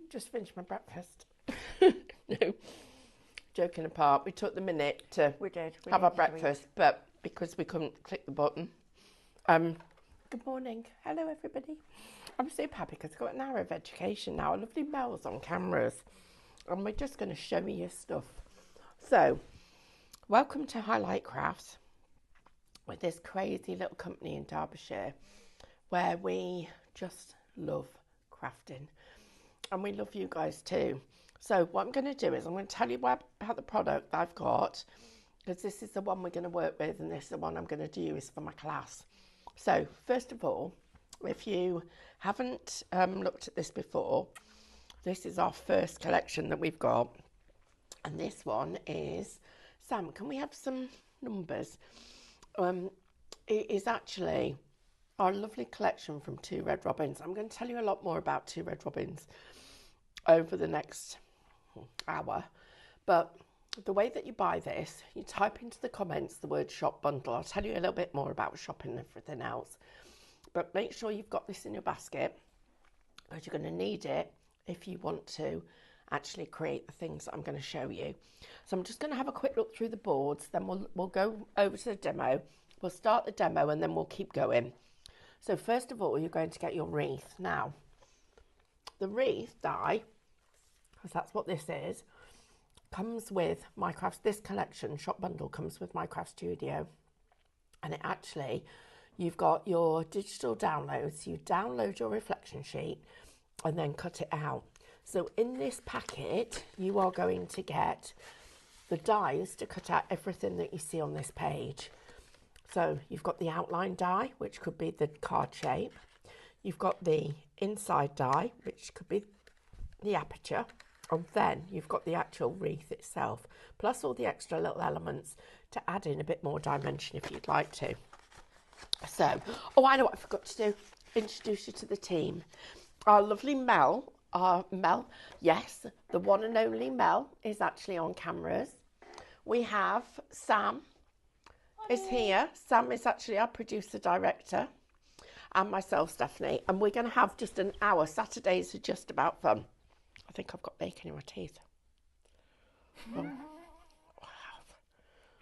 just finished my breakfast. No, joking apart, we took the minute to have our breakfast, but because we couldn't click the button. Good morning. Hello, everybody. I'm super happy because I've got an hour of education now. Lovely Mel's on cameras, and we're just going to show me your stuff. So, welcome to Highlight Crafts with this crazy little company in Derbyshire where we just love crafting, and we love you guys too. So what I'm going to do is I'm going to tell you about the product that I've got, because this is the one we're going to work with and this is the one I'm going to use for my class. So first of all, if you haven't looked at this before, this is our first collection that we've got, and this one is, Sam, can we have some numbers? It is actually our lovely collection from Two Red Robins. I'm going to tell you a lot more about Two Red Robins over the next hour, but the way that you buy this, you type into the comments the word shop bundle. I'll tell you a little bit more about shopping and everything else, but make sure you've got this in your basket because you're going to need it if you want to actually create the things that I'm going to show you. So I'm just going to have a quick look through the boards, then we'll go over to the demo. We'll start the demo and then we'll keep going. So first of all, you're going to get your wreath. Now, the wreath die, because that's what this is, comes with Minecraft. This collection, shop bundle, comes with Minecraft Studio. And it actually, you've got your digital downloads. You download your reflection sheet and then cut it out. So in this packet, you are going to get the dies to cut out everything that you see on this page. So you've got the outline die, which could be the card shape. You've got the inside die, which could be the aperture. And then you've got the actual wreath itself, plus all the extra little elements to add in a bit more dimension if you'd like to. So, oh, I know what I forgot to do. Introduce you to the team. Our lovely Mel, yes, the one and only Mel is actually on cameras. We have Sam is here. Sam is actually our producer director, and myself, Stephanie, and we're going to have just an hour. Saturdays are just about fun. I think I've got bacon in my teeth. Oh. Wow.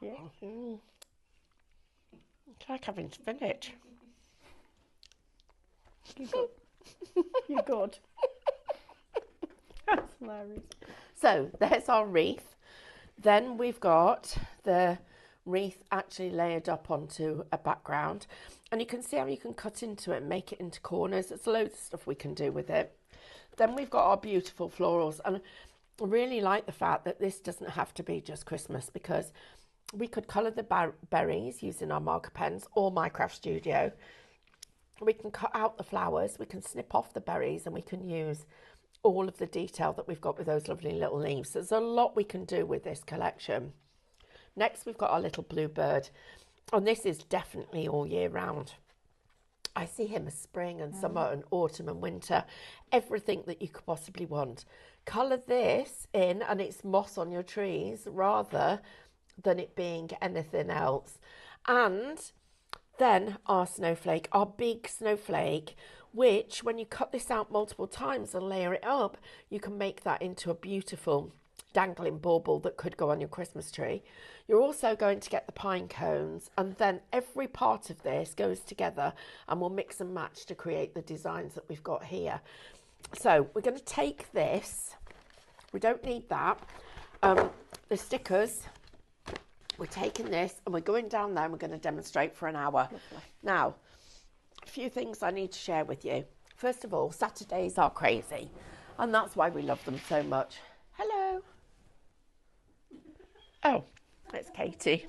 Yeah. Mm. It's like having spinach. You're good. You're good. That's hilarious. So there's our wreath. Then we've got the wreath actually layered up onto a background, and you can see how you can cut into it and make it into corners. There's loads of stuff we can do with it. Then we've got our beautiful florals, and I really like the fact that this doesn't have to be just Christmas, because we could colour the berries using our marker pens or Minecraft Studio. We can cut out the flowers, we can snip off the berries, and we can use all of the detail that we've got with those lovely little leaves. There's a lot we can do with this collection. Next, we've got our little bluebird, and this is definitely all year round. I see him as spring and summer and autumn and winter, everything that you could possibly want. Colour this in and it's moss on your trees rather than it being anything else. And then our snowflake, our big snowflake, which when you cut this out multiple times and layer it up, you can make that into a beautiful dangling bauble that could go on your Christmas tree. You're also going to get the pine cones, and then every part of this goes together and we'll mix and match to create the designs that we've got here. So we're going to take this, we don't need that, the stickers, we're taking this and we're going down there and we're going to demonstrate for an hour. Lovely. Now, a few things I need to share with you. First of all, Saturdays are crazy, and that's why we love them so much. Hello. Oh, it's Katie.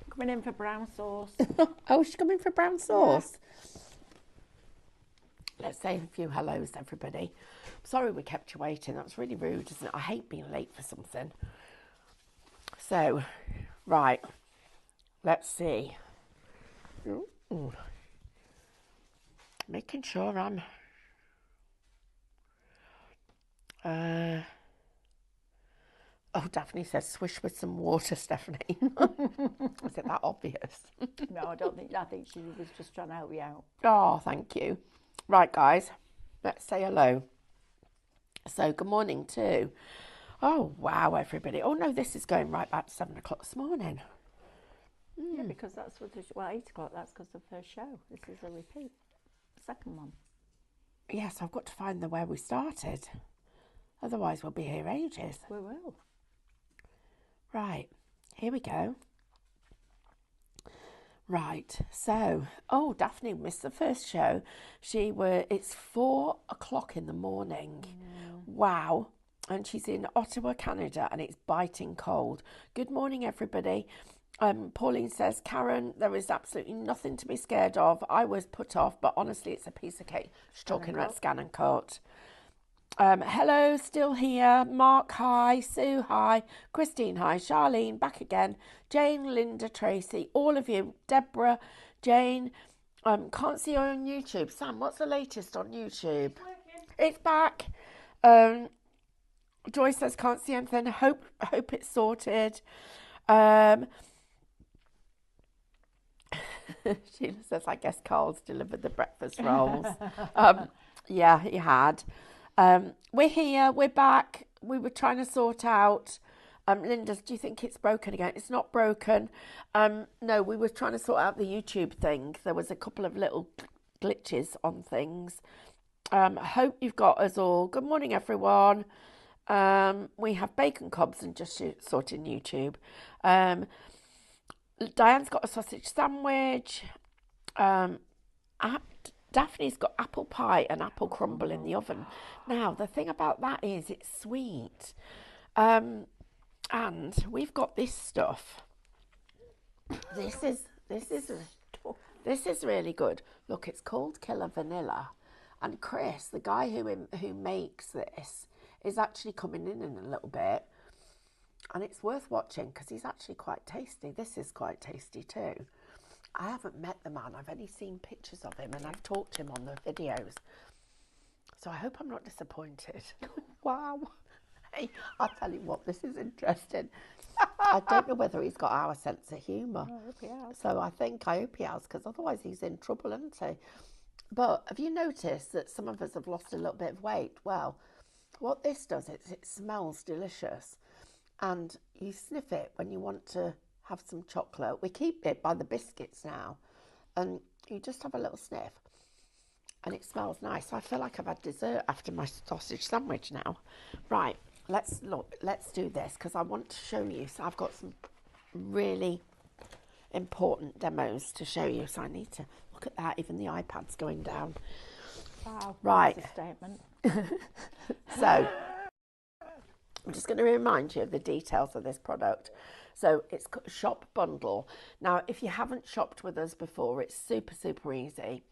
Coming in for brown sauce. Oh, she's coming for brown sauce. Yeah. Let's say a few hellos, everybody. Sorry we kept you waiting. That's really rude, isn't it? I hate being late for something. So, right. Let's see. Ooh. Making sure I'm... Oh, Daphne says swish with some water, Stephanie. Is it that obvious? No, I don't think. I think she was just trying to help you out. Oh, thank you. Right, guys, let's say hello. So good morning too. Oh, wow, everybody. Oh, no, this is going right back to 7 o'clock this morning. Yeah, because that's what, 8 o'clock, that's because of the first show. This is a repeat, second one. Yes, I've got to find where we started. Otherwise, we'll be here ages. We will. Right, here we go. Right, so, Daphne missed the first show. It's 4 o'clock in the morning. Wow. And she's in Ottawa, Canada, and it's biting cold. Good morning, everybody. Pauline says, Karen, there is absolutely nothing to be scared of. I was put off, but honestly, it's a piece of cake. She's talking about Scan and Cut. Hello, still here. Mark, hi. Sue, hi. Christine, hi. Charlene, back again. Jane, Linda, Tracy, all of you. Deborah, Jane. Can't see you on YouTube. Sam, what's the latest on YouTube? It's back. Joy says, can't see anything. Hope it's sorted. Sheila says, I guess Carl's delivered the breakfast rolls. Yeah, he had. We're here, we're back. We were trying to sort out, Linda, do you think it's broken again? It's not broken. No, we were trying to sort out the YouTube thing. There was a couple of little glitches on things. Hope you've got us all. Good morning, everyone. We have bacon cobs and just sorting YouTube. Diane's got a sausage sandwich. Daphne's got apple pie and apple crumble in the oven. Now, the thing about that is it's sweet. And we've got this stuff. This is really good. Look, it's called Killer Vanilla. And Chris, the guy who makes this, is actually coming in a little bit. And it's worth watching because he's actually quite tasty. This is quite tasty too. I haven't met the man. I've only seen pictures of him and I've talked to him on the videos. So I hope I'm not disappointed. Wow. Hey, I'll tell you what, this is interesting. I don't know whether he's got our sense of humour. I hope he has. So I hope he has, because otherwise he's in trouble, isn't he? But have you noticed that some of us have lost a little bit of weight? Well, what this does is it smells delicious. And you sniff it when you want to have some chocolate. We keep it by the biscuits now, and you just have a little sniff and it smells nice. I feel like I've had dessert after my sausage sandwich now. Right, let's do this because I want to show you. So I've got some really important demos to show you, so I need to look at that. Even the iPad's going down. Wow, right, that's a statement. So I'm just going to remind you of the details of this product. So it's a shop bundle. Now, if you haven't shopped with us before, it's super, super easy.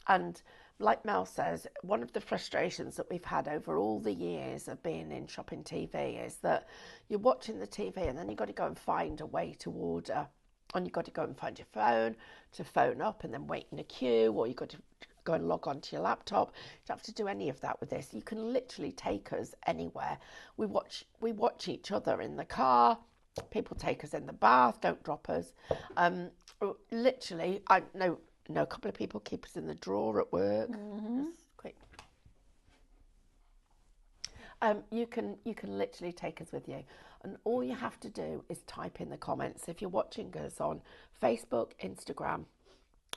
And like Mel says, one of the frustrations that we've had over all the years of being in shopping TV is that you're watching the TV and then you've got to go and find a way to order. And you've got to go and find your phone to phone up and then wait in a queue, or you've got to go and log on to your laptop. You don't have to do any of that with this. You can literally take us anywhere. We watch each other in the car. People take us in the bath. Don't drop us. Literally, I know a couple of people keep us in the drawer at work. Mm-hmm. Quick. You can literally take us with you, and all you have to do is type in the comments. If you're watching us on Facebook, Instagram,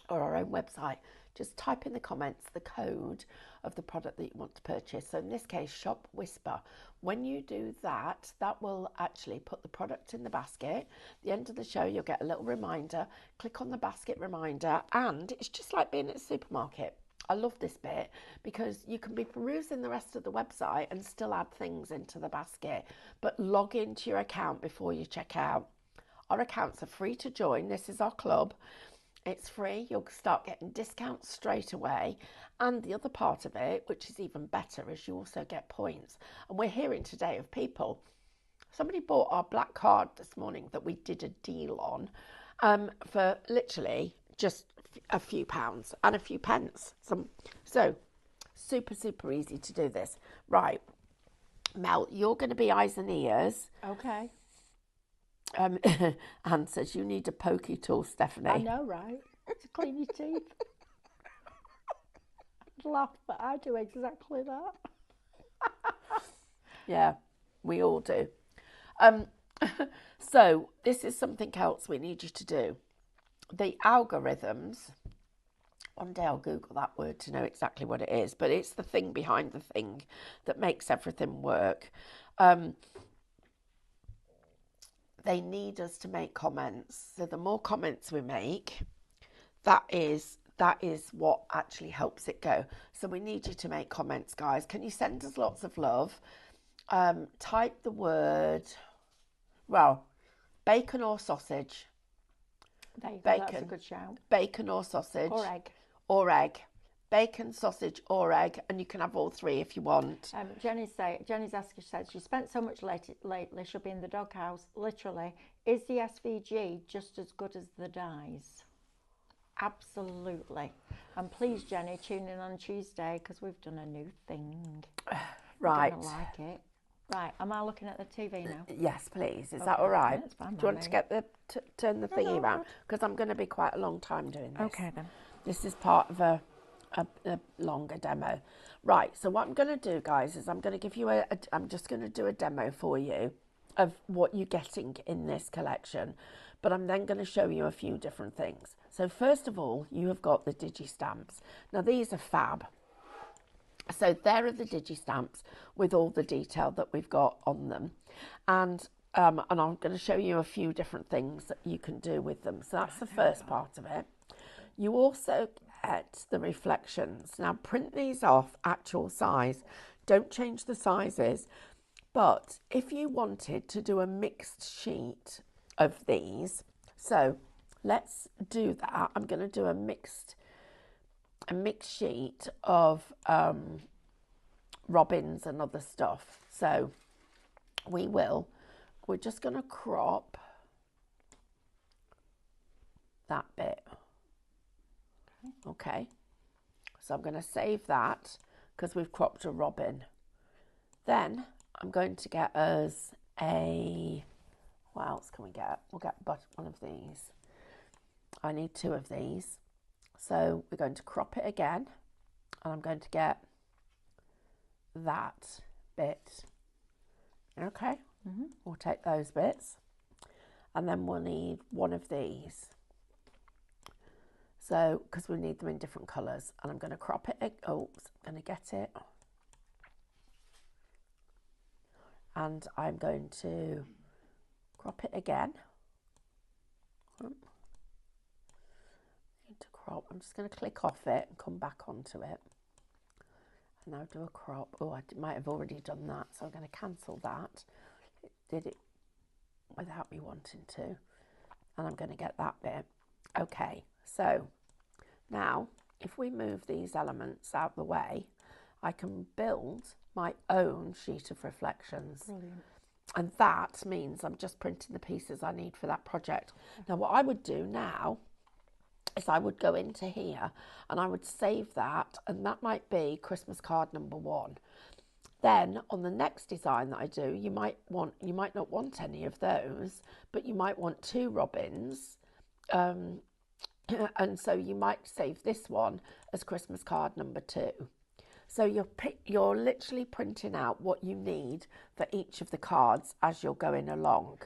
or our own website, just type in the comments the code of the product that you want to purchase. So in this case, Shop Whisper. When you do that, that will actually put the product in the basket. At the end of the show, you'll get a little reminder. Click on the basket reminder, and it's just like being at a supermarket. I love this bit because you can be perusing the rest of the website and still add things into the basket, but log into your account before you check out. Our accounts are free to join. This is our club. It's free. You'll start getting discounts straight away. And the other part of it, which is even better, is you also get points. And we're hearing today of people. Somebody bought our black card this morning that we did a deal on for literally just a few pounds and a few pence. So super, super easy to do this. Right. Mel, you're going to be eyes and ears. Okay. Anne says you need a pokey tool, Stephanie. I know, right? To clean your teeth. I'd laugh, but I do exactly that. Yeah, we all do. So this is something else we need you to do. The algorithms, one day I'll Google that word to know exactly what it is, but it's the thing behind the thing that makes everything work. They need us to make comments. So the more comments we make, that is what actually helps it go. So we need you to make comments, guys. Can you send us lots of love? Type the word, well, bacon or sausage. There you go, Bacon. that's a good shout. Bacon or sausage. Or egg. Or egg. Bacon, sausage or egg, and you can have all three if you want. Jenny's asking, she said, she spent so much lately, she'll be in the doghouse. Literally, is the SVG just as good as the dyes? Absolutely. And please, Jenny, tune in on Tuesday because we've done a new thing. Right. You're gonna like it. Right, am I looking at the TV now? Yes, please. Is that all right? That's fine. Do you want to get turn the thingy around? Because I'm going to be quite a long time doing this. Okay then. This is part of a longer demo. Right, so what I'm going to do, guys, is I'm going to give you I'm just going to do a demo for you of what you're getting in this collection, but I'm then going to show you a few different things. So first of all, you have got the Digi-Stamps. Now these are fab. So there are the Digi-Stamps with all the detail that we've got on them, and I'm going to show you a few different things that you can do with them. So that's the first part of it. You also get the reflections. Now print these off actual size. Don't change the sizes. But if you wanted to do a mixed sheet of these, so let's do that. I'm going to do a mixed sheet of robins and other stuff. So we're just going to crop that bit. Okay, so I'm going to save that because we've cropped a robin. Then I'm going to get us what else can we get? We'll get one of these. I need two of these. So we're going to crop it again, and I'm going to get that bit. Okay, We'll take those bits, and then we'll need one of these. So, because we need them in different colours, and I'm going to crop it. Oh, I'm going to get it. And I'm going to crop it again. Need to crop. I'm just going to click off it and come back onto it. And now do a crop. Oh, I might have already done that, so I'm going to cancel that. It did it without me wanting to. And I'm going to get that bit. Okay, so now if we move these elements out the way, I can build my own sheet of reflections. Brilliant. And that means I'm just printing the pieces I need for that project. Now what I would do now is I would go into here and I would save that, and that might be Christmas card number 1. Then on the next design that I do, you might not want any of those, but you might want 2 robins, and so you might save this one as Christmas card number 2. So you're literally printing out what you need for each of the cards as you're going along.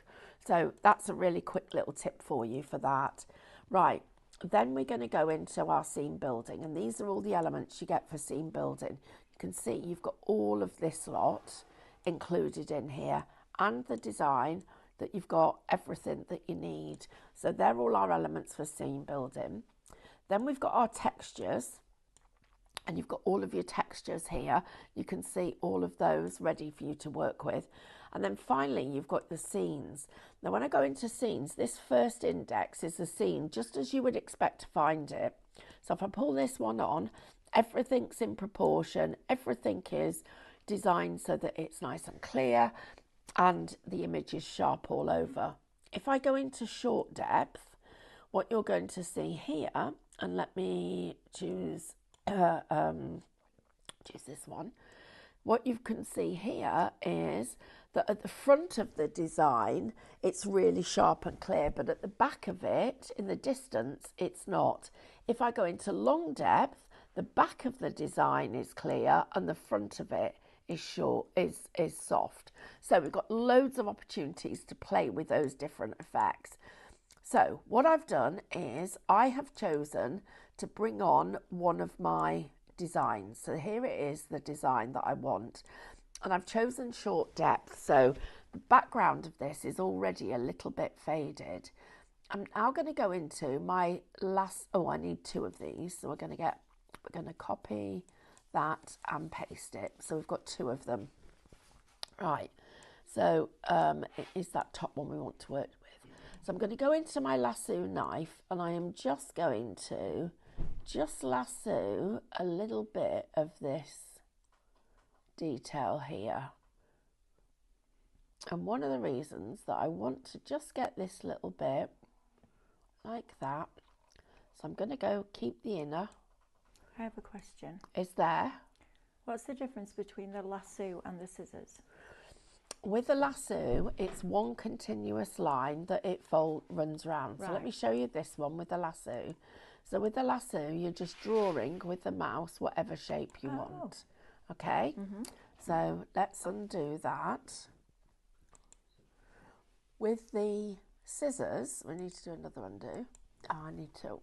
So that's a really quick little tip for you for that. Right, then we're going to go into our scene building, and these are all the elements you get for scene building. You can see you've got all of this lot included in here, and the design that you've got everything that you need. So they're all our elements for scene building. Then we've got our textures, and you've got all of your textures here. You can see all of those ready for you to work with. And then finally, you've got the scenes. Now, when I go into scenes, this first index is the scene, just as you would expect to find it. So if I pull this one on, everything's in proportion. Everything is designed so that it's nice and clear, and the image is sharp all over. If I go into short depth, what you're going to see here, and let me choose this one. What you can see here is that at the front of the design, it's really sharp and clear, but at the back of it, in the distance, it's not. If I go into long depth, the back of the design is clear and the front of it is short, is soft. So we've got loads of opportunities to play with those different effects. So what I've done is I have chosen to bring on one of my designs. So here it is, the design that I want. And I've chosen short depth. So the background of this is already a little bit faded. I'm now going to go into my last, I need two of these. So we're going to copy that and paste it. So we've got two of them. Right. So it is that top one we want to work with. So I'm going to go into my lasso knife and I am just going to lasso a little bit of this detail here. And one of the reasons that I want to just get this little bit like that, so I'm going to go keep the inner. I have a question. Is there? What's the difference between the lasso and the scissors? With the lasso, it's one continuous line that it runs around. So let me show you this one with the lasso. So with the lasso, you're just drawing with the mouse whatever shape you want. Okay? So let's undo that. With the scissors, we need to do another undo.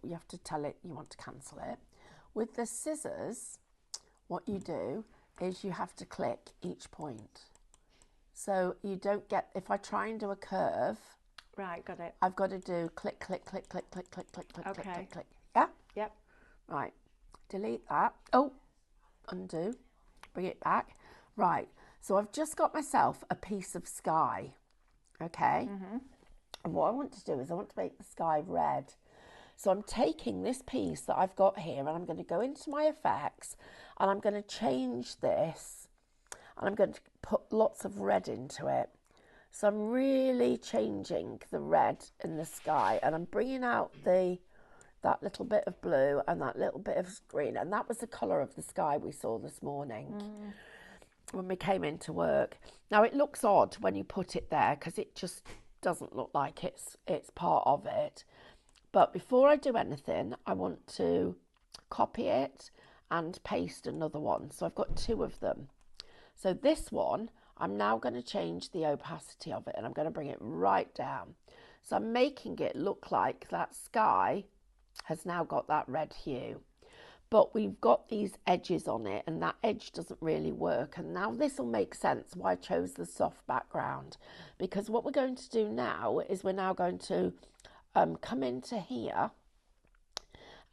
You have to tell it you want to cancel it. With the scissors, what you do is you have to click each point. So you don't get, if I try and do a curve. Right, got it. I've got to do click, click, click, click, click, click, click, click, Okay. click, click, click. Yeah? Yep. Right. Delete that. Oh, undo. Bring it back. Right. So I've just got myself a piece of sky. Okay? And what I want to do is I want to make the sky red. So I'm taking this piece that I've got here and I'm going to go into my effects and I'm going to change this and I'm going to put lots of red into it. So I'm really changing the red in the sky and I'm bringing out that little bit of blue and that little bit of green, and that was the colour of the sky we saw this morning when we came into work. Now it looks odd when you put it there because it just doesn't look like it's part of it. But before I do anything, I want to copy it and paste another one. So I've got two of them. So this one, I'm now going to change the opacity of it and I'm going to bring it right down. So I'm making it look like that sky has now got that red hue. But we've got these edges on it and that edge doesn't really work. And now this will make sense why I chose the soft background. Because what we're going to do now is we're now going to come into here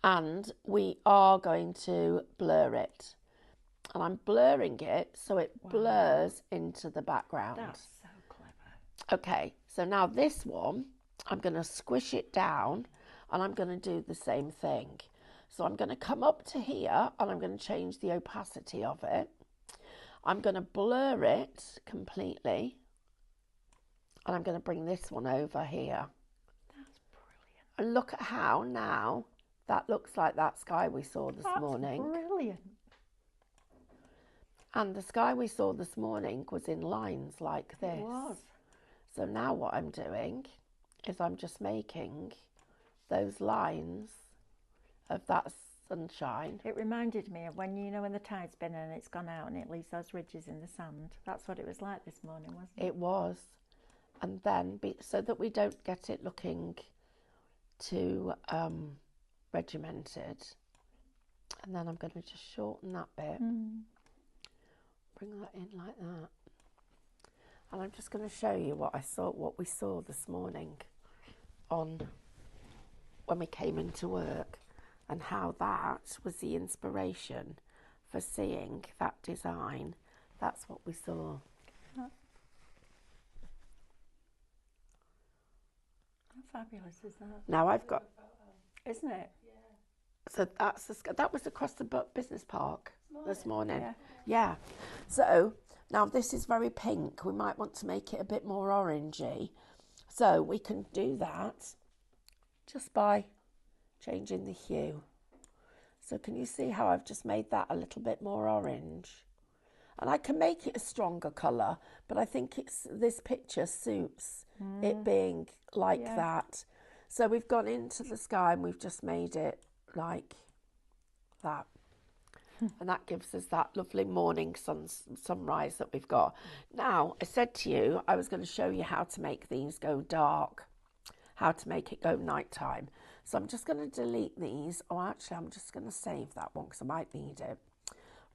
and we are going to blur it. And I'm blurring it so it blurs into the background. That's so clever. Okay, so now this one, I'm going to squish it down and I'm going to do the same thing. So I'm going to come up to here and I'm going to change the opacity of it. I'm going to blur it completely and I'm going to bring this one over here. That's brilliant. And look at how now that looks like that sky we saw this morning. Brilliant. And the sky we saw this morning was in lines like this. It was. So now what I'm doing is I'm just making those lines of that sunshine. It reminded me of when when the tide's been and it's gone out and it leaves those ridges in the sand. That's what it was like this morning, wasn't it? It was. And then, so that we don't get it looking too regimented, and then I'm going to just shorten that bit. Bring that in like that. And I'm just going to show you what we saw this morning when we came into work, and how that was the inspiration for seeing that design. That's what we saw. How fabulous is that? Now I've got, Isn't it? so that was across the business park this morning. Yeah. So now this is very pink. We might want to make it a bit more orangey. So we can do that just by changing the hue. So can you see how I've just made that a little bit more orange? And I can make it a stronger colour, but I think this picture suits it being like that. So we've gone into the sky and we've just made it like that. And that gives us that lovely morning sunrise that we've got. Now, I said to you, I was going to show you how to make these go dark, how to make it go nighttime. So I'm just going to delete these. Oh, actually, I'm just going to save that one because I might need it.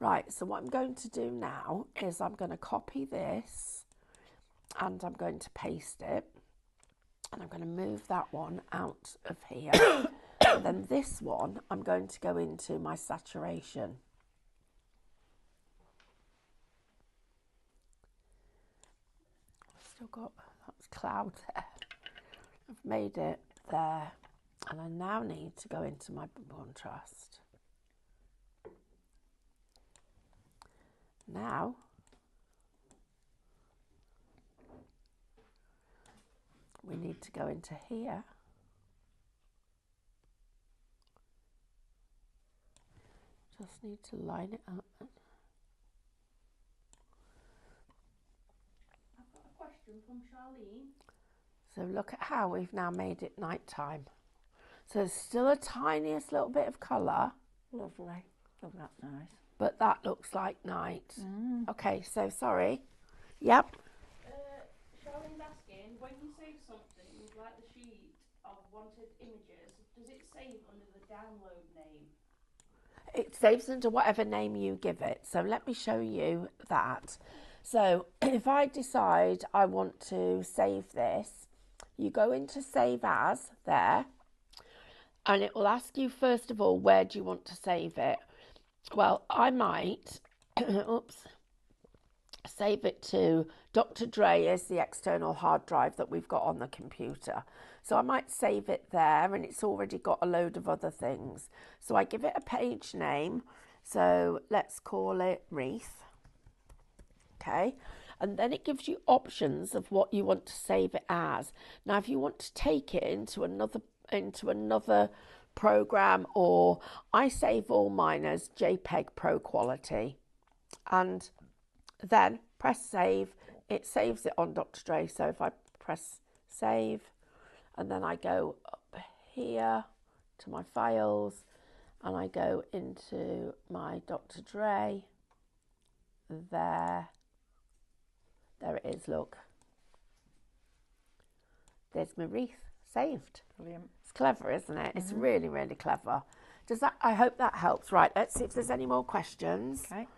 Right, so what I'm going to do now is I'm going to copy this and I'm going to paste it. And I'm going to move that one out of here. And then this one, I'm going to go into my saturation. I've still got that cloud there. I've made it there. And I now need to go into my contrast. Now, we need to go into here. Just need to line it up. I've got a question from Charlene. So look at how we've now made it nighttime. So there's still a tiniest little bit of colour. Lovely. Oh, that's nice. But that looks like night. Okay, so sorry. Yep. Charlene's asking, when you save something, like the sheet of wanted images, does it save under the download name? It saves under whatever name you give it. So let me show you that. So if I decide I want to save this, you go into Save As there, and it will ask you first of all, where do you want to save it? Well, I might, save it to Dr. Dre is the external hard drive that we've got on the computer. So I might save it there, and it's already got a load of other things. So I give it a page name. So let's call it Wreath. Okay. And then it gives you options of what you want to save it as. Now, if you want to take it into another program, or I save all mine as JPEG Pro Quality, and then press save, it saves it on Dr. Dre. So if I press save, and then I go up here to my files, and I go into my Dr. Dre, there it is, look. There's my Wreath saved. Brilliant. It's clever, isn't it? It's really, really clever. I hope that helps. Right, let's see if there's any more questions. Okay.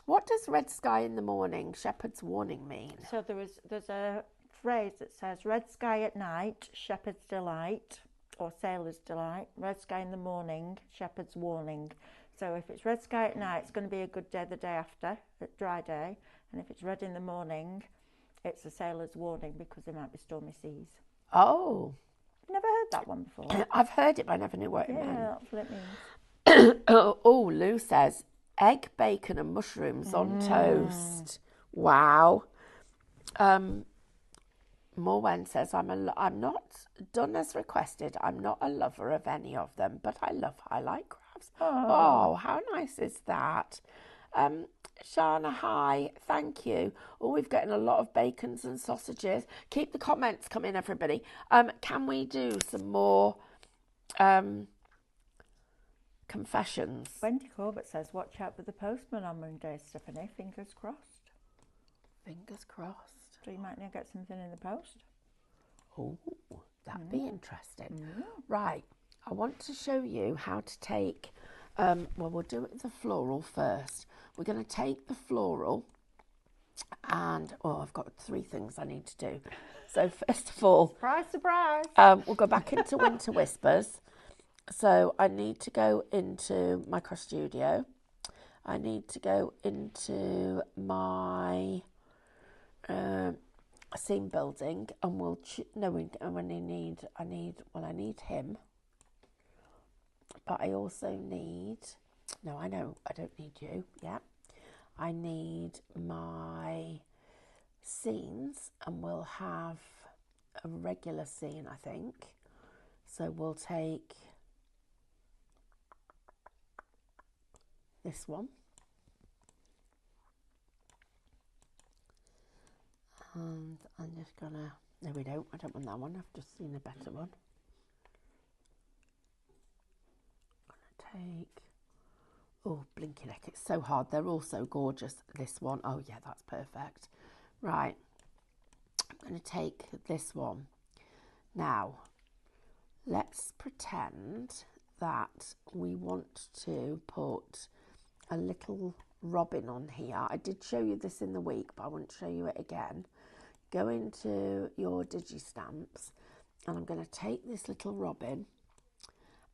What does red sky in the morning, shepherd's warning mean? So there's a phrase that says red sky at night, shepherd's delight, or sailor's delight. Red sky in the morning, shepherd's warning. So if it's red sky at night, it's going to be a good day the day after, a dry day. And if it's red in the morning, it's a sailor's warning because there might be stormy seas. Oh. Never heard that one before. I've heard it, but I never knew what it meant. Yeah, that's what it means. Oh, Lou says, egg, bacon and mushrooms on toast. Wow. Morwen says, I'm not done as requested. I'm not a lover of any of them, but I love highlight crafts. Oh, how nice is that? Shana, hi, thank you. Oh, we've gotten a lot of bacons and sausages. Keep the comments coming, everybody. Can we do some more confessions? Wendy Corbett says, watch out for the postman on Monday, Stephanie. Fingers crossed. Fingers crossed. So you might now get something in the post. Oh, that'd be interesting. Right, I want to show you how to take, well, we'll do it with the floral first. We're going to take the floral and, I've got 3 things I need to do. So first of all, Surprise, surprise. we'll go back into Winter Whispers. So I need to go into Micro Studio. I need to go into my scene building, and we'll I need him, but I also need, no, I know I don't need you. Yeah, I need my scenes, and we'll have a regular scene, I think. So we'll take this one. And I'm just gonna, no we don't, I don't want that one, I've just seen a better one. I'm gonna take, oh, blinky neck, it's so hard. They're all so gorgeous. This one, oh yeah, that's perfect. Right, I'm going to take this one. Now, let's pretend that we want to put a little robin on here. I did show you this in the week, but I want to show you it again. Go into your Digistamps, and I'm going to take this little robin,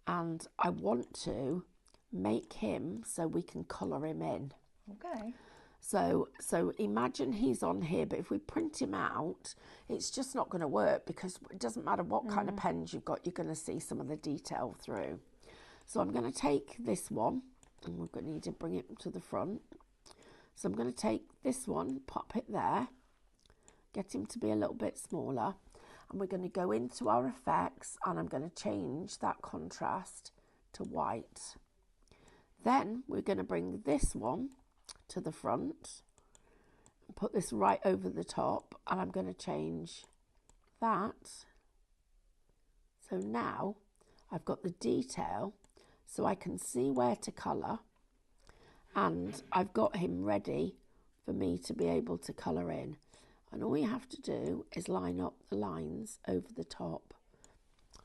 and I want to make him so we can colour him in. Okay. So imagine he's on here, but if we print him out, it's just not going to work, because it doesn't matter what kind of pens you've got, you're going to see some of the detail through. So I'm going to take this one, and we're going to need to bring it to the front. So I'm going to take this one, pop it there, get him to be a little bit smaller, and we're going to go into our effects, and I'm going to change that contrast to white. Then we're going to bring this one to the front, put this right over the top, and I'm going to change that. So now I've got the detail, so I can see where to colour, and I've got him ready for me to be able to colour in. And all you have to do is line up the lines over the top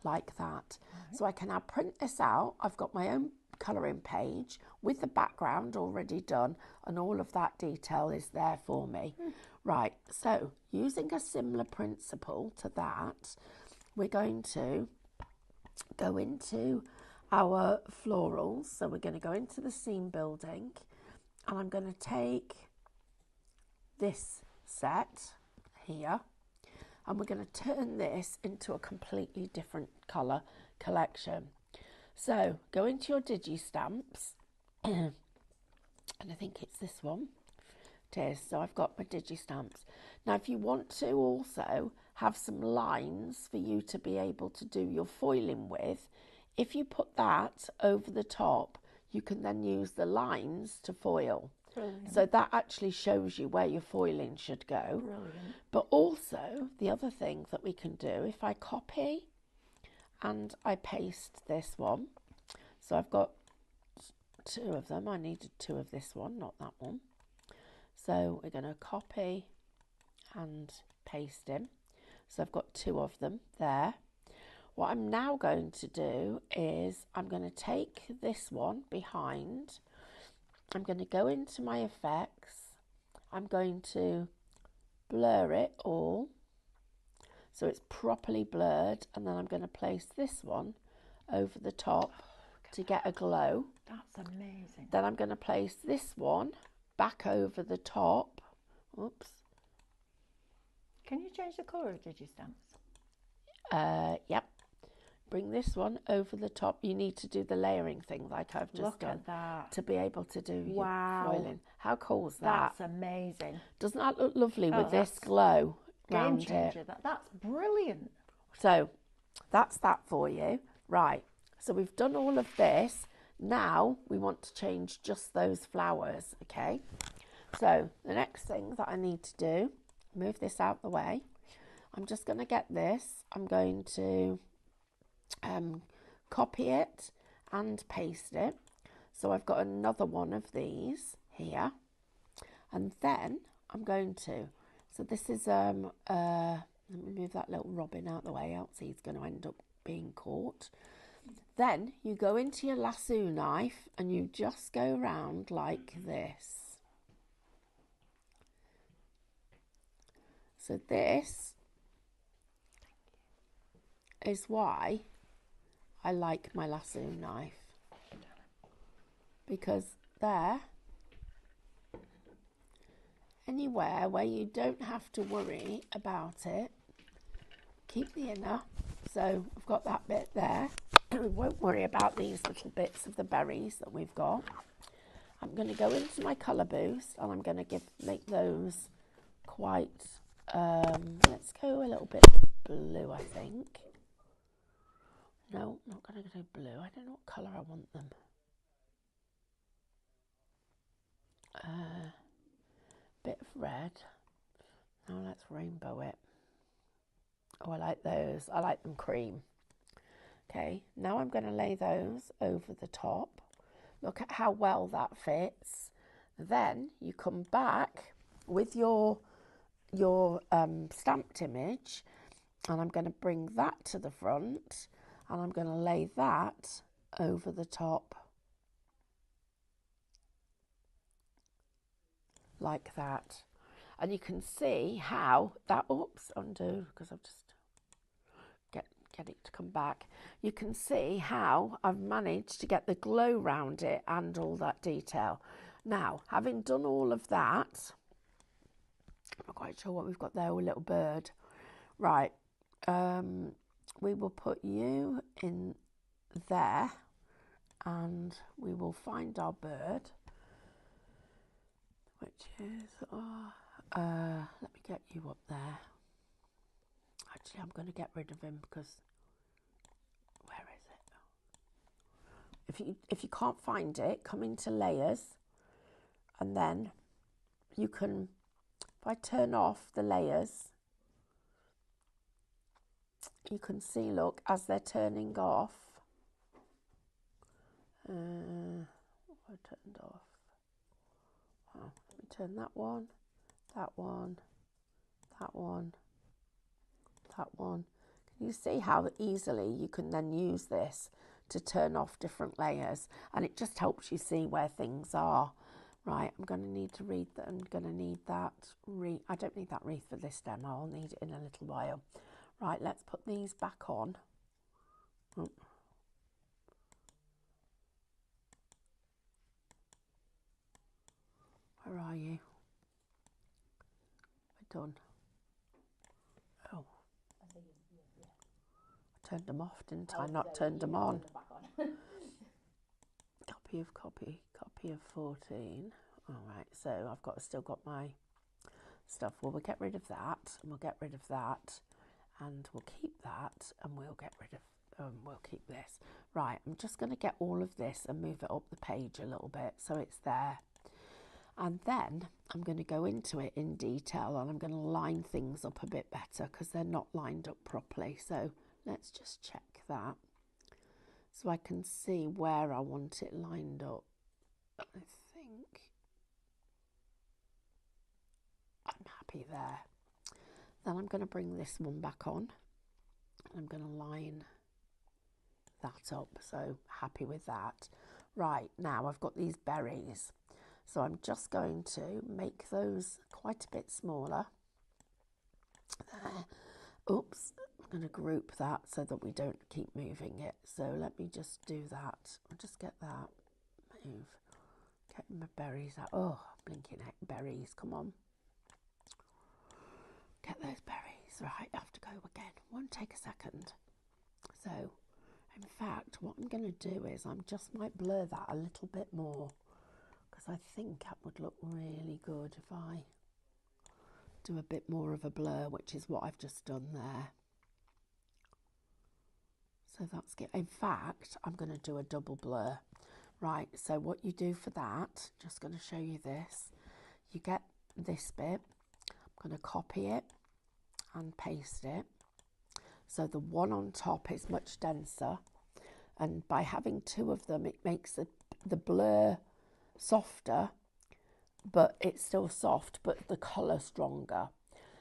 like that. Right. So I can now print this out. I've got my own colouring page with the background already done, and all of that detail is there for me. Right, so using a similar principle to that, we're going to go into our florals. So we're going to go into the seam building, and I'm going to take this set here, and we're going to turn this into a completely different colour collection. So go into your Digistamps, and I think it's this one. It is. So I've got my Digistamps. Now, if you want to also have some lines for you to be able to do your foiling with, if you put that over the top, you can then use the lines to foil. Brilliant. So that actually shows you where your foiling should go. Brilliant. But also, the other thing that we can do, if I copy and I paste this one, so I've got two of them. I needed two of this one, not that one. So we're going to copy and paste him. So I've got two of them there. What I'm now going to do is I'm going to take this one behind. I'm going to go into my effects. I'm going to blur it all so it's properly blurred, and then I'm going to place this one over the top to get a glow. That's amazing. Then I'm going to place this one back over the top. Oops. Can you change the colour of Digistamps? Yep. Bring this one over the top. You need to do the layering thing like I've just done. Look at that. To be able to do your wow. foiling. How cool is that? That's amazing. Doesn't that look lovely with this glow? Game changer. That's brilliant. So that's that for you. Right. So we've done all of this. Now we want to change just those flowers, okay? So the next thing that I need to do, move this out the way. I'm just going to get this. I'm going to copy it and paste it. So I've got another one of these here. And then I'm going to, so this is, let me move that little robin out the way, else he's going to end up being caught. Then you go into your lasso knife and you just go around like this. So this is why I like my lasso knife, because there, anywhere where you don't have to worry about it, keep the inner. So I've got that bit there. We won't worry about these little bits of the berries that we've got. I'm going to go into my colour boost, and I'm going to make those quite, let's go a little bit blue, I think. No, not going to go blue. I don't know what colour I want them. Bit of red. Now let's rainbow it. Oh, I like those. I like them cream. Okay, now I'm going to lay those over the top. Look at how well that fits. Then you come back with your stamped image, and I'm going to bring that to the front, and I'm going to lay that over the top like that. And you can see how that, oops, undo, because I've just get it to come back. You can see how I've managed to get the glow round it and all that detail. Now, having done all of that, I'm not quite sure what we've got there, a little bird. Right, we will put you in there, and we will find our bird, which is, let me get you up there. Actually, I'm going to get rid of him because, where is it? If you can't find it, come into layers, and then you can, if I turn off the layers, you can see, look, as they're turning off, I turned off. Oh, let me turn that one, that one, that one, that one. Can you see how easily you can then use this to turn off different layers? And it just helps you see where things are. Right, I'm going to need to read that. I'm going to need that wreath. I don't need that wreath for this demo. I'll need it in a little while. Right, let's put these back on. Oh. Where are you? We're done. Oh. I turned them off, didn't I? Not turned them on. Copy of 14. All right, so I've still got my stuff. Well, we'll get rid of that, and we'll get rid of that, and we'll keep that, and we'll get rid of, we'll keep this. Right, I'm just going to get all of this and move it up the page a little bit so it's there. And then I'm going to go into it in detail, and I'm going to line things up a bit better because they're not lined up properly. So let's just check that so I can see where I want it lined up. I think I'm happy there. Then I'm going to bring this one back on, and I'm going to line that up. So happy with that. Right, now I've got these berries. So I'm just going to make those quite a bit smaller. There. Oops, I'm going to group that so that we don't keep moving it. So let me just do that. I'll just get that. Move. Get my berries out. Oh, blinking heck, berries, come on. Get those berries. Right, I have to go again. Won't take a second. So, in fact, what I'm going to do is I just might blur that a little bit more, because I think that would look really good if I do a bit more of a blur, which is what I've just done there. So that's good. In fact, I'm going to do a double blur. Right, so what you do for that, just going to show you this. You get this bit, I'm going to copy it and paste it. So the one on top is much denser, and by having two of them, it makes the blur softer, but it's still soft, but the colour stronger.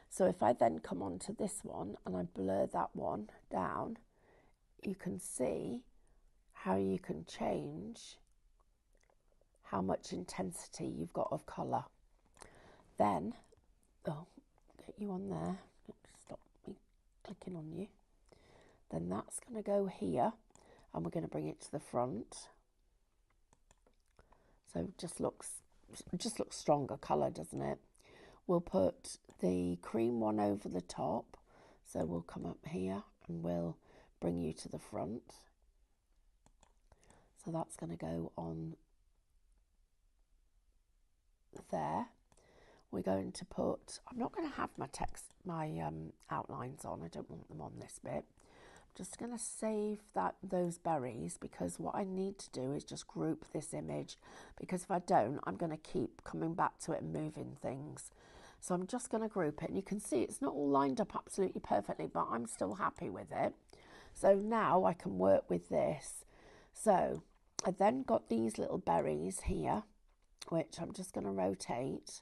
So if I then come on to this one and I blur that one down, you can see how you can change how much intensity you've got of colour. Then, oh, get you on there, stop me clicking on you. Then that's going to go here, and we're going to bring it to the front. So it just looks stronger colour, doesn't it? We'll put the cream one over the top. So we'll come up here and we'll bring you to the front. So that's going to go on there. We're going to put, I'm not going to have my text, my outlines on. I don't want them on this bit. I'm just going to save those berries, because what I need to do is just group this image, because if I don't, I'm going to keep coming back to it and moving things. So I'm just going to group it, and you can see it's not all lined up absolutely perfectly, but I'm still happy with it. So now I can work with this. So I then got these little berries here, which I'm just going to rotate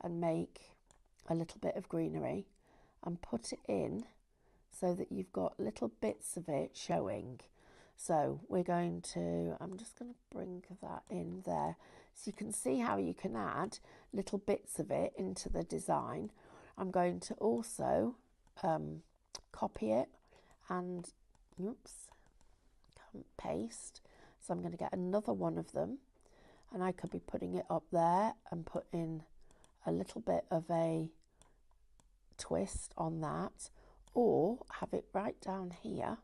and make a little bit of greenery and put it in so that you've got little bits of it showing. So we're going to, I'm just going to bring that in there so you can see how you can add little bits of it into the design. I'm going to also copy it and paste. So I'm going to get another one of them, and I could be putting it up there and put in a little bit of a twist on that, or have it right down here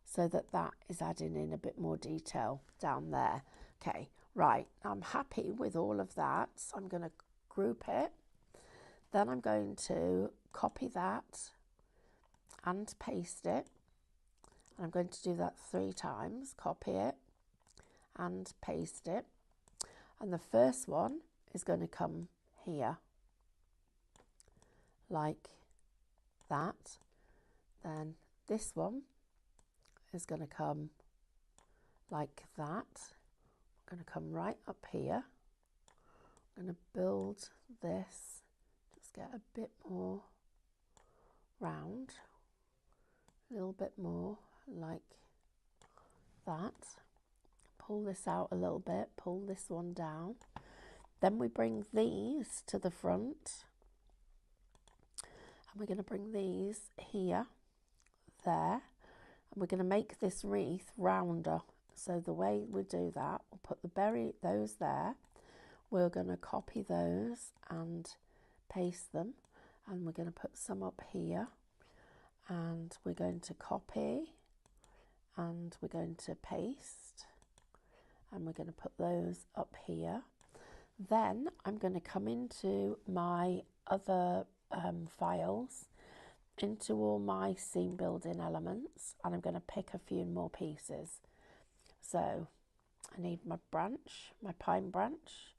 so that that is adding in a bit more detail down there. Okay, right, I'm happy with all of that. So I'm going to group it. Then I'm going to copy that and paste it. I'm going to do that 3 times. Copy it and paste it. And the first one is going to come here, like that. Then this one is going to come like that. I'm going to come right up here. I'm going to build this, just get a bit more round, a little bit more like that. Pull this out a little bit, pull this one down. Then we bring these to the front, and we're going to bring these here, there, and we're going to make this wreath rounder. So the way we do that, we'll put those there. We're going to copy those and paste them, and we're going to put some up here, and we're going to copy and we're going to paste, and we're going to put those up here. Then I'm going to come into my other files, into all my scene building elements, and I'm going to pick a few more pieces. So I need my branch, my pine branch.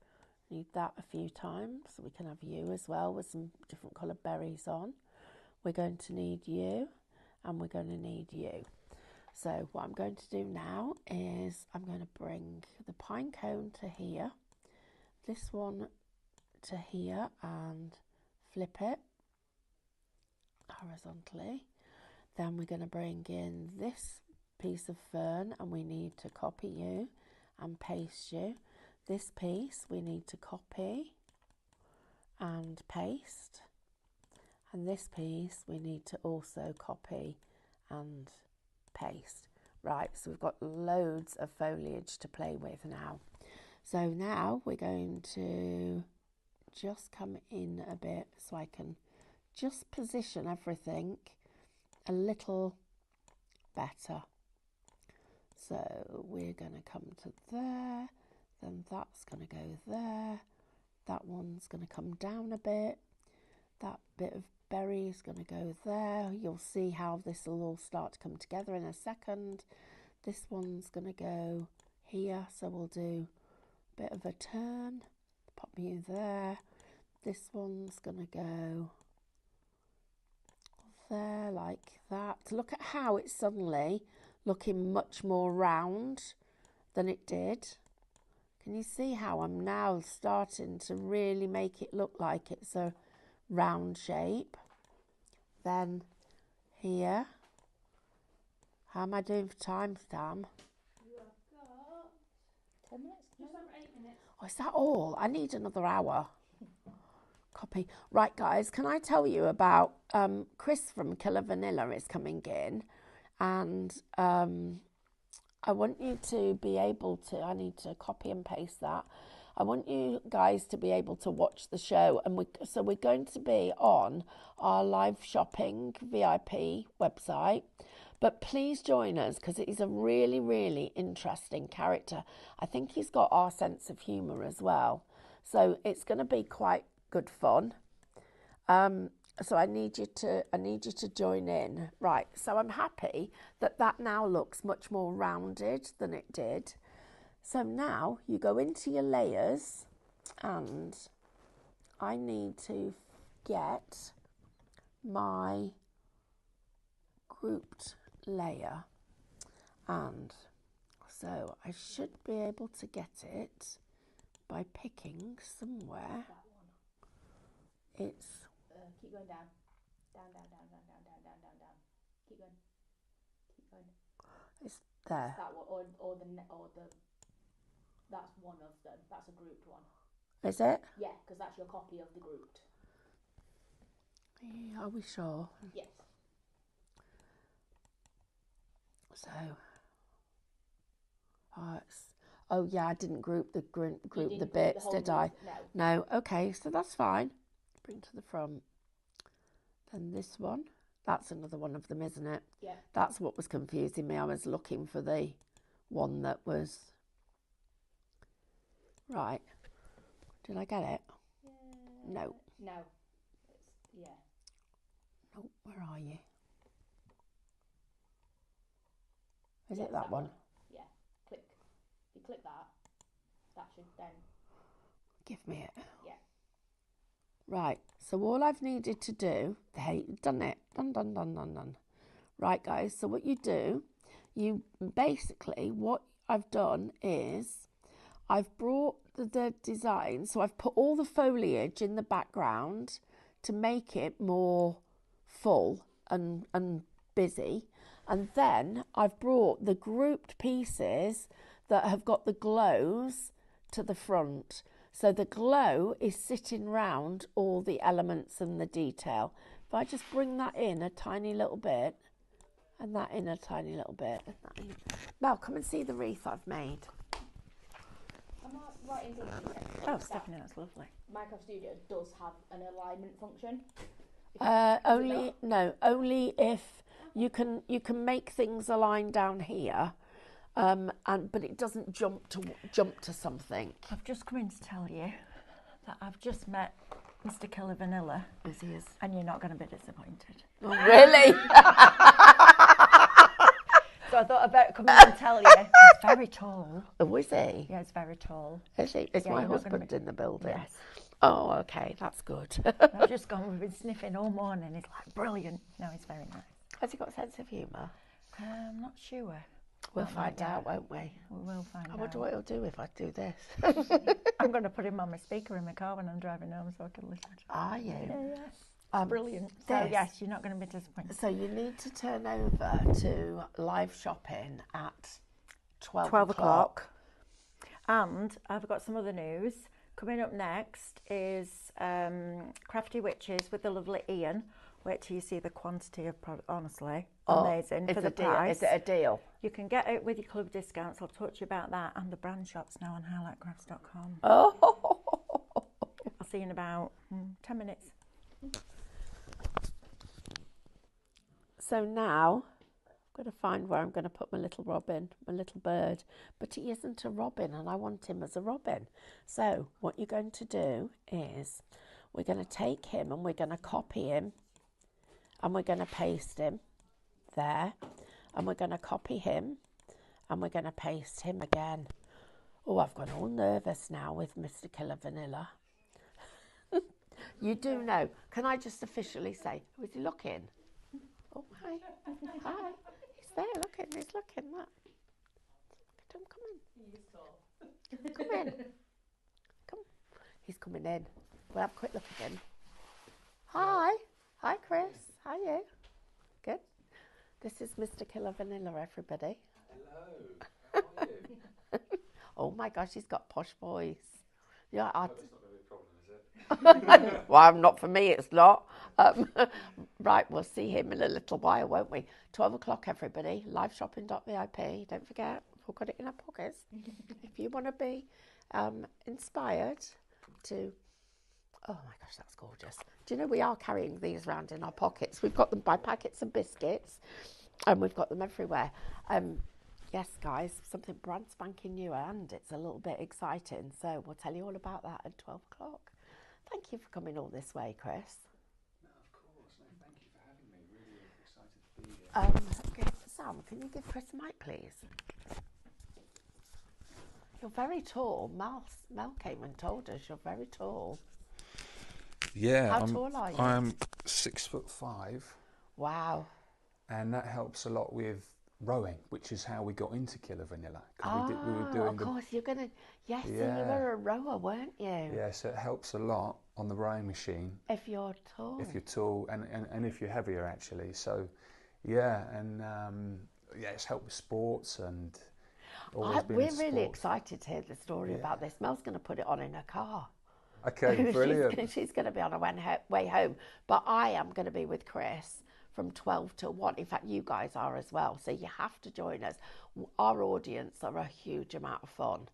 Need that a few times so we can have you as well with some different coloured berries on. We're going to need you, and we're going to need you. So what I'm going to do now is I'm going to bring the pine cone to here, this one to here, and flip it horizontally. Then we're going to bring in this piece of fern, and we need to copy you and paste you. This piece we need to copy and paste, and this piece we need to also copy and paste. Right, so we've got loads of foliage to play with now. So now we're going to just come in a bit so I can just position everything a little better. So we're going to come to there, then that's going to go there, that one's going to come down a bit, that bit of berry is going to go there. You'll see how this will all start to come together in a second. This one's going to go here, so we'll do a bit of a turn, pop you there. This one's going to go there like that. Look at how it's suddenly looking much more round than it did. Can you see how I'm now starting to really make it look like it's a round shape? Then here, how am I doing for time, Sam? You have got 10 minutes. just over 8 minutes. Oh, is that all? I need another hour. Copy. Right, guys, can I tell you about Chris from Killer Vanilla is coming in, and I want you to be able to, I need to copy and paste that. I want you guys to be able to watch the show, and so we're going to be on our live shopping VIP website, but please join us because he's a really, really interesting character. I think he's got our sense of humour as well, so it's going to be quite good fun. So I need you to join in. Right, so I'm happy that now looks much more rounded than it did. So now you go into your layers, and I need to get my grouped layer, and so I should be able to get it by picking somewhere. That one. It's Keep going down. Down. Keep going. it's there. That one, or the. That's one of them. That's a grouped one. Is it? Yeah, because that's your copy of the grouped. Are we sure? Yes. So, oh yeah, I didn't group the bits, did I? No. No. Okay, so that's fine. Bring to the front. Then this one. That's another one of them, isn't it? Yeah. That's what was confusing me. I was looking for the one that was right. Did I get it? No. No. Yeah. Oh, where are you? Is it that one? Yeah. Click. If you click that, that should then. Give me it. Yeah. Right. So all I've needed to do, hey, done it. Done. Right, guys. So what you do, you basically, what I've done is I've brought the design. So I've put all the foliage in the background to make it more full and busy. And then I've brought the grouped pieces that have got the glows to the front. So the glow is sitting round all the elements and the detail. If I just bring that in a tiny little bit, and that in a tiny little bit. Now come and see the wreath I've made. Am I right in thinking Oh, Stephanie, that's lovely. Minecraft Studio does have an alignment function? Only if you can make things align down here, but it doesn't jump to something. I've just come in to tell you that I've just met Mr. Killer Vanilla. Yes, he is. And you're not going to be disappointed. Oh, really? So I thought I'd better come in and tell you. He's very tall. Oh, is he? Yeah, he's very tall. Is he? Is Yeah, my you're not gonna husband in the building? Yes. Oh, okay, that's good. I've just gone, we've been sniffing all morning. He's like, brilliant. No, he's very nice. Has he got a sense of humour? I'm not sure. We'll Not find yet. out, won't we? We will find I out. wonder what he'll do if I do this. I'm going to put him on my speaker in my car when I'm driving home so I can listen to him. Are you? Yeah. Brilliant. So, this. yes, you're not going to be disappointed. So you need to turn over to live shopping at 12 o'clock. And I've got some other news. Coming up next is Crafty Witches with the lovely Ian. Wait till you see the quantity of product. Honestly, amazing for the price. Is it a deal? You can get it with your club discounts. I'll talk to you about that. And the brand shop's now on highlightcrafts.com. Oh. I'll see you in about 10 minutes. So now I'm going to find where I'm going to put my little robin, my little bird. But he isn't a robin and I want him as a robin. So what you're going to do is we're going to take him and we're going to copy him and we're going to paste him there. And we're going to copy him and we're going to paste him again. Oh, I've gone all nervous now with Mr. Killer Vanilla. You do know. Can I just officially say, who is he looking? Oh, hi. Hi. He's there looking. He's looking. Look. Look at him. Come in. He is tall. Come in. Come. He's coming in. We'll have a quick look at him. Hi. Hi, Chris. How are you? Good. This is Mr. Killer Vanilla, everybody. Hello. How are you? Oh my gosh, he's got posh voice. Yeah, Oh, that's not going to be a problem, is it? well, not for me, it's not. Right, we'll see him in a little while, won't we? 12 o'clock, everybody. Liveshopping.vip. Don't forget, we've got it in our pockets. If you want to be inspired to... Oh my gosh, that's gorgeous. Do you know we are carrying these around in our pockets? We've got them by packets and biscuits, and we've got them everywhere. Yes, guys, something brand spanking new, and it's a little bit exciting. So we'll tell you all about that at 12 o'clock. Thank you for coming all this way, Chris. No, of course. No, thank you for having me. Really excited to be here. Sam, can you give Chris a mic, please? You're very tall. Mel came and told us you're very tall. Yeah. How tall are you? I'm 6'5". Wow. and that helps a lot with rowing, which is how we got into Killer Vanilla. We were doing of course, you're going to, yes, yeah. you were a rower, weren't you? Yeah, so it helps a lot on the rowing machine. If you're tall. If you're tall, and if you're heavier, actually. So, yeah, and yeah, it's helped with sports and we're really excited to hear the story about this. Mel's going to put it on in her car. Okay, brilliant. She's going to be on her way home, but I am going to be with Chris from 12 till 1. In fact, you guys are as well, so you have to join us. Our audience are a huge amount of fun.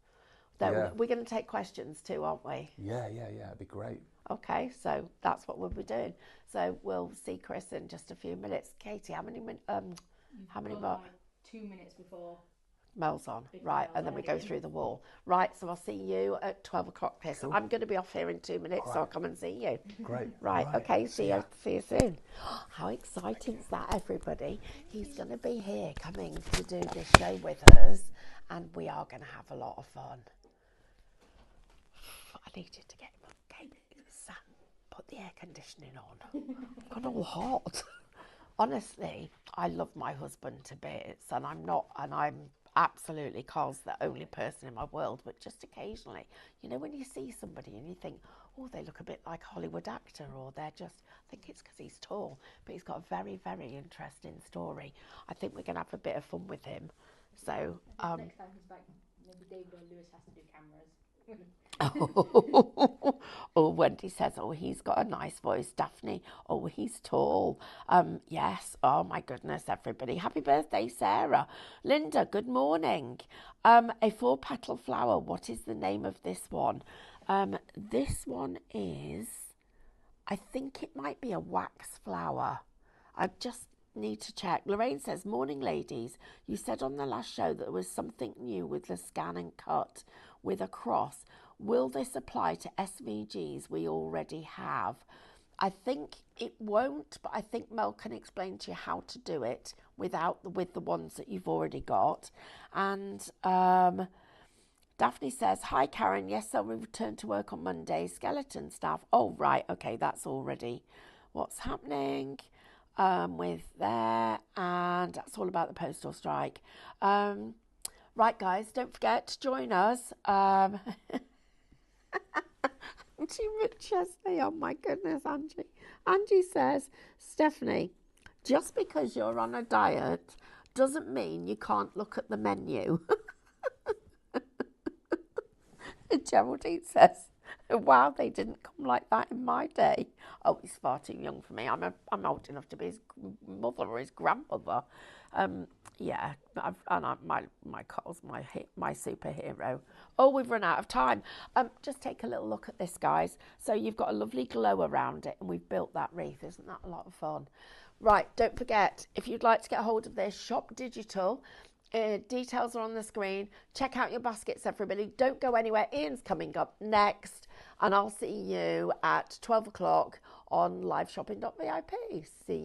So we're going to take questions too, aren't we? Yeah, it'd be great. Okay, so that's what we'll be doing. So we'll see Chris in just a few minutes. Katie, how many minutes? How many more? 2 minutes before. Mel's on, right, and then we go through the wall. Right, so I'll see you at 12 o'clock, Chris. Cool. I'm going to be off here in 2 minutes, so I'll come and see you. Great. Right, okay, see you soon. How exciting is that, everybody? He's going to be here coming to do this show with us, and we are going to have a lot of fun. I need you to get him up, okay? Sam, put the air conditioning on. I've got all hot. Honestly, I love my husband to bits, and I'm absolutely Carl's the only person in my world, but just occasionally, you know, when you see somebody and you think, oh, they look a bit like a Hollywood actor, or they're just, I think it's because he's tall, but he's got a very, very interesting story. I think we're going to have a bit of fun with him. So, next time he's back, maybe David or Lewis has to do cameras. Oh, Wendy says, oh, he's got a nice voice. Daphne, oh, he's tall. Yes, oh my goodness, everybody. Happy birthday, Sarah. Linda, good morning. A 4-petal flower, what is the name of this one? This one is, I think it might be a wax flower. I just need to check. Lorraine says, morning ladies, you said on the last show that there was something new with the scan and cut with a cross. Will this apply to SVGs we already have? I think it won't, but I think Mel can explain to you how to do it with the ones that you've already got. And Daphne says, hi Karen, yes, I'll return to work on Monday. Skeleton staff. Oh, right, okay, that's already what's happening with there. And that's all about the postal strike. Right, guys, don't forget to join us. Angie McChesney, oh my goodness, Angie. Angie says, Stephanie, just because you're on a diet doesn't mean you can't look at the menu. Geraldine says, wow, they didn't come like that in my day. Oh, he's far too young for me. I'm old enough to be his mother or his grandmother. Yeah, my Carl's my superhero. Oh, we've run out of time. Just take a little look at this, guys. So you've got a lovely glow around it, and we've built that wreath. Isn't that a lot of fun? Right, don't forget, if you'd like to get hold of this, Shop Digital. Details are on the screen. Check out your baskets, everybody. Don't go anywhere. Ian's coming up next, and I'll see you at 12 o'clock on liveshopping.vip. See you.